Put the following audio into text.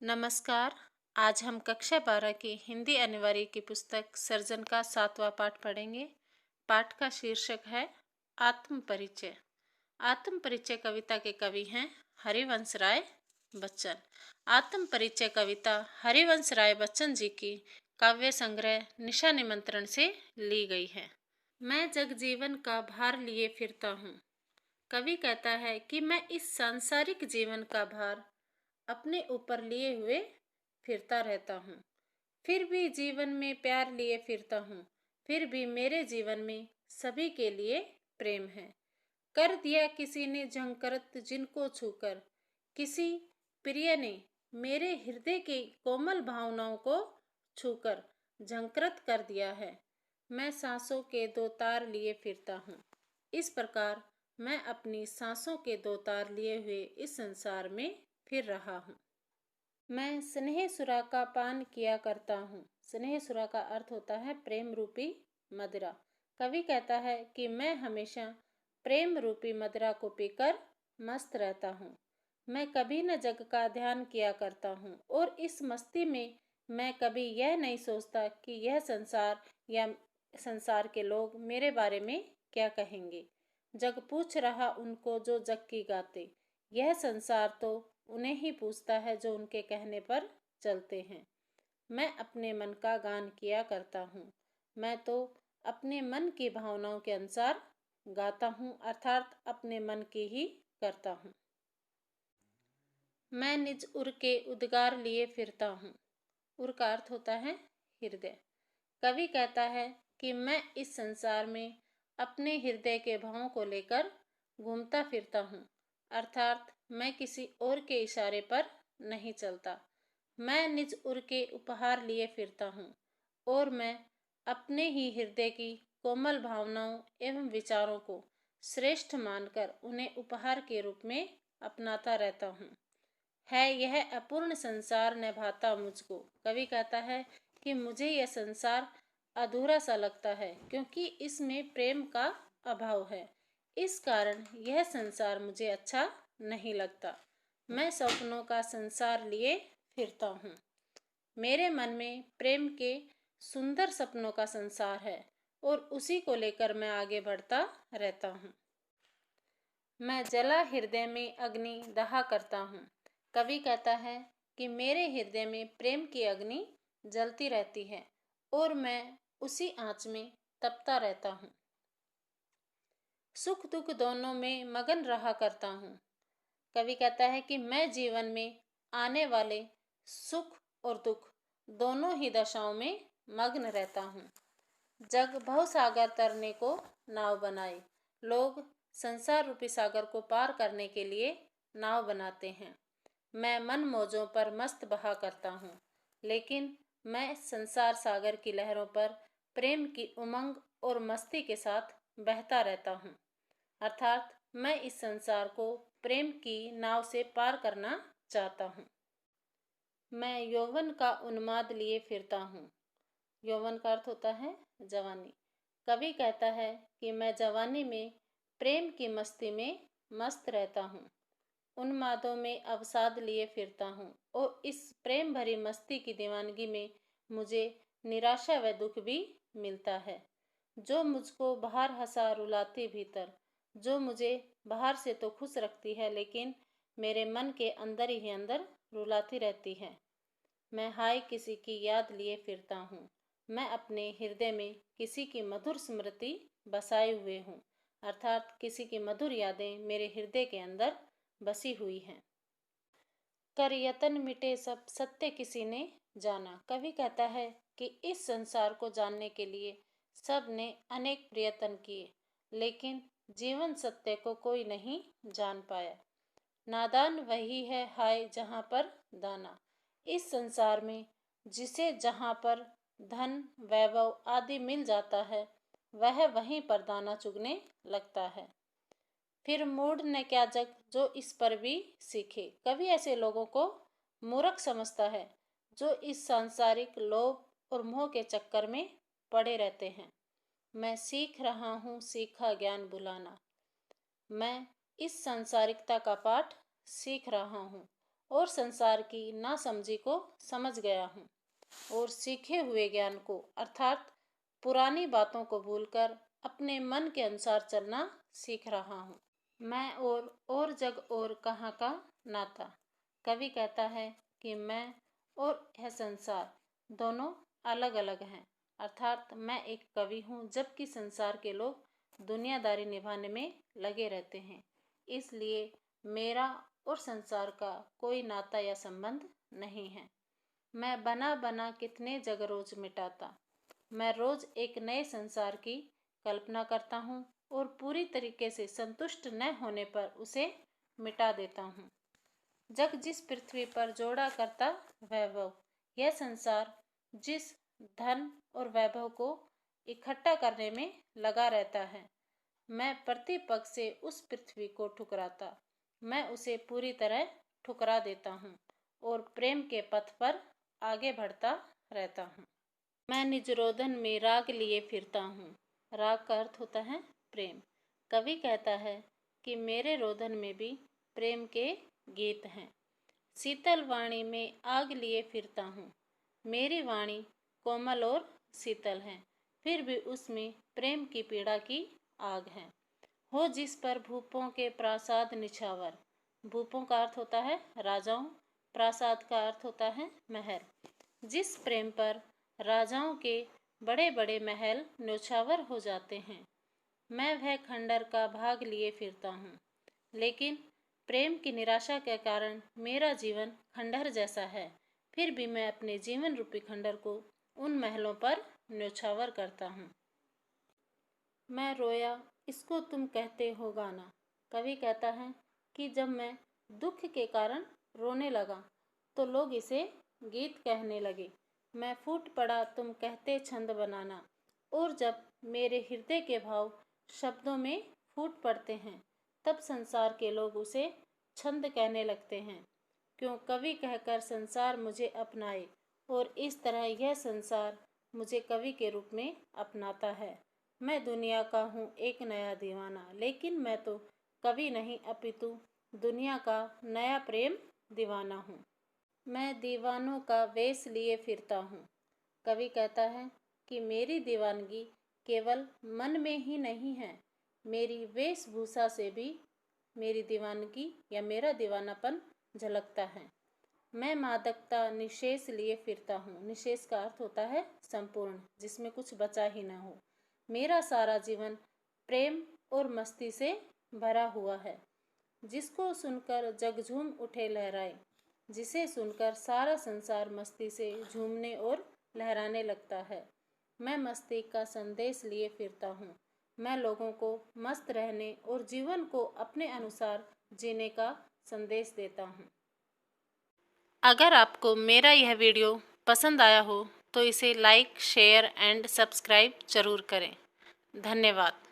नमस्कार। आज हम कक्षा 12 की हिंदी अनिवार्य की पुस्तक सर्जन का 7वां पाठ पढ़ेंगे। पाठ का शीर्षक है आत्म परिचय। आत्म परिचय कविता के कवि हैं हरिवंश राय बच्चन। आत्म परिचय कविता हरिवंश राय बच्चन जी की काव्य संग्रह निशा निमंत्रण से ली गई है। मैं जगजीवन का भार लिए फिरता हूँ। कवि कहता है कि मैं इस सांसारिक जीवन का भार अपने ऊपर लिए हुए फिरता रहता हूँ। फिर भी जीवन में प्यार लिए फिरता हूँ। फिर भी मेरे जीवन में सभी के लिए प्रेम है। कर दिया किसी ने झंकृत जिनको छूकर, किसी प्रिय ने मेरे हृदय की कोमल भावनाओं को छूकर झंकृत कर दिया है। मैं सांसों के दो तार लिए फिरता हूँ। इस प्रकार मैं अपनी सांसों के दो तार लिए हुए इस संसार में फिर रहा हूँ। मैं स्नेह सुरा का पान किया करता हूँ। स्नेह सुरा का अर्थ होता है प्रेम रूपी मदिरा। कवि कहता है कि मैं हमेशा प्रेम रूपी मदिरा को पीकर मस्त रहता हूँ। मैं कभी न जग का ध्यान किया करता हूँ और इस मस्ती में मैं कभी यह नहीं सोचता कि यह संसार या संसार के लोग मेरे बारे में क्या कहेंगे। जग पूछ रहा उनको जो जग की गाते, यह संसार तो उन्हें ही पूछता है जो उनके कहने पर चलते हैं। मैं अपने मन का गान किया करता हूँ। मैं तो अपने मन की भावनाओं के अनुसार गाता हूँ, अर्थात अपने मन की ही करता हूँ। मैं निज उर के उद्गार लिए फिरता हूँ। उर का अर्थ होता है हृदय। कवि कहता है कि मैं इस संसार में अपने हृदय के भावों को लेकर घूमता फिरता हूँ, अर्थात मैं किसी और के इशारे पर नहीं चलता। मैं निज उर के उपहार लिए फिरता हूँ और मैं अपने ही हृदय की कोमल भावनाओं एवं विचारों को श्रेष्ठ मानकर उन्हें उपहार के रूप में अपनाता रहता हूँ। है यह अपूर्ण संसार निभाता मुझको। कवि कहता है कि मुझे यह संसार अधूरा सा लगता है क्योंकि इसमें प्रेम का अभाव है। इस कारण यह संसार मुझे अच्छा नहीं लगता। मैं सपनों का संसार लिए फिरता हूँ। मेरे मन में प्रेम के सुंदर सपनों का संसार है और उसी को लेकर मैं आगे बढ़ता रहता हूँ। मैं जला हृदय में अग्नि दहा करता हूँ। कवि कहता है कि मेरे हृदय में प्रेम की अग्नि जलती रहती है और मैं उसी आंच में तपता रहता हूँ। सुख दुख दोनों में मगन रहा करता हूँ। कवि कहता है कि मैं जीवन में आने वाले सुख और दुख दोनों ही दशाओं में मग्न रहता हूँ। जग भवसागर तरने को नाव बनाए। लोग संसार रूपी सागर को पार करने के लिए नाव बनाते हैं। मैं मन मौजों पर मस्त बहा करता हूँ, लेकिन मैं संसार सागर की लहरों पर प्रेम की उमंग और मस्ती के साथ बहता रहता हूँ, अर्थात मैं इस संसार को प्रेम की नाव से पार करना चाहता हूँ। मैं यौवन का उन्माद लिए फिरता हूँ। यौवन का अर्थ होता है जवानी। कवि कहता है कि मैं जवानी में प्रेम की मस्ती में मस्त रहता हूँ, उन्मादों में अवसाद लिए फिरता हूँ और इस प्रेम भरी मस्ती की दीवानगी में मुझे निराशा व दुख भी मिलता है। जो मुझको बाहर हंसा रुलाती भीतर, जो मुझे बाहर से तो खुश रखती है लेकिन मेरे मन के अंदर ही अंदर रुलाती रहती है। मैं हाय किसी की याद लिए फिरता हूँ। मैं अपने हृदय में किसी की मधुर स्मृति बसाए हुए हूँ, अर्थात किसी की मधुर यादें मेरे हृदय के अंदर बसी हुई हैं। कर यतन मिटे सब सत्य किसी ने जाना। कवि कहता है कि इस संसार को जानने के लिए सब ने अनेक प्रयत्न किए, लेकिन जीवन सत्य को कोई नहीं जान पाया। नादान वही है हाय जहाँ पर दाना। इस संसार में जिसे जहाँ पर धन वैभव आदि मिल जाता है, वह वहीं पर दाना चुगने लगता है। फिर मूढ़ ने क्या जग जो इस पर भी सीखे। कवि ऐसे लोगों को मूर्ख समझता है जो इस सांसारिक लोभ और मोह के चक्कर में पड़े रहते हैं। मैं सीख रहा हूँ सीखा ज्ञान बुलाना। मैं इस सांसारिकता का पाठ सीख रहा हूँ और संसार की नासमझी को समझ गया हूँ और सीखे हुए ज्ञान को अर्थात पुरानी बातों को भूलकर अपने मन के अनुसार चलना सीख रहा हूँ। मैं और जग और कहाँ का नाता। कवि कहता है कि मैं और यह संसार दोनों अलग अलग हैं, अर्थात मैं एक कवि हूँ जबकि संसार के लोग दुनियादारी निभाने में लगे रहते हैं। इसलिए मेरा और संसार का कोई नाता या संबंध नहीं है। मैं बना बना कितने जग रोज मिटाता। मैं रोज एक नए संसार की कल्पना करता हूँ और पूरी तरीके से संतुष्ट न होने पर उसे मिटा देता हूँ। जग जिस पृथ्वी पर जोड़ा करता वैभव, यह संसार जिस धन और वैभव को इकट्ठा करने में लगा रहता है, मैं प्रतिपग से उस पृथ्वी को ठुकराता। मैं उसे पूरी तरह ठुकरा देता हूँ और प्रेम के पथ पर आगे बढ़ता रहता हूँ। मैं निज रोदन में राग लिए फिरता हूँ। राग का अर्थ होता है प्रेम। कवि कहता है कि मेरे रोदन में भी प्रेम के गीत हैं। शीतल वाणी में आग लिए फिरता हूँ। मेरी वाणी कोमल और शीतल है, फिर भी उसमें प्रेम की पीड़ा की आग है। हो जिस पर भूपों के प्रासाद निछावर। भूपों का अर्थ होता है राजाओं, प्रासाद का अर्थ होता है महल। जिस प्रेम पर राजाओं के बड़े बड़े महल न्योछावर हो जाते हैं, मैं वह खंडर का भाग लिए फिरता हूँ। लेकिन प्रेम की निराशा के कारण मेरा जीवन खंडहर जैसा है, फिर भी मैं अपने जीवन रूपी खंडर को उन महलों पर न्योछावर करता हूँ। मैं रोया इसको तुम कहते हो गाना। कवि कहता है कि जब मैं दुख के कारण रोने लगा तो लोग इसे गीत कहने लगे। मैं फूट पड़ा तुम कहते छंद बनाना। और जब मेरे हृदय के भाव शब्दों में फूट पड़ते हैं तब संसार के लोग उसे छंद कहने लगते हैं। क्यों कवि कहकर संसार मुझे अपनाए और इस तरह यह संसार मुझे कवि के रूप में अपनाता है। मैं दुनिया का हूँ एक नया दीवाना, लेकिन मैं तो कवि नहीं अपितु दुनिया का नया प्रेम दीवाना हूँ। मैं दीवानों का वेश लिए फिरता हूँ। कवि कहता है कि मेरी दीवानगी केवल मन में ही नहीं है, मेरी वेशभूषा से भी मेरी दीवानगी या मेरा दीवानापन झलकता है। मैं मादकता निशेष लिए फिरता हूँ। निशेष का अर्थ होता है संपूर्ण, जिसमें कुछ बचा ही ना हो। मेरा सारा जीवन प्रेम और मस्ती से भरा हुआ है। जिसको सुनकर जग झूम उठे लहराए, जिसे सुनकर सारा संसार मस्ती से झूमने और लहराने लगता है। मैं मस्ती का संदेश लिए फिरता हूँ। मैं लोगों को मस्त रहने और जीवन को अपने अनुसार जीने का संदेश देता हूँ। अगर आपको मेरा यह वीडियो पसंद आया हो तो इसे लाइक, शेयर एंड सब्सक्राइब जरूर करें। धन्यवाद।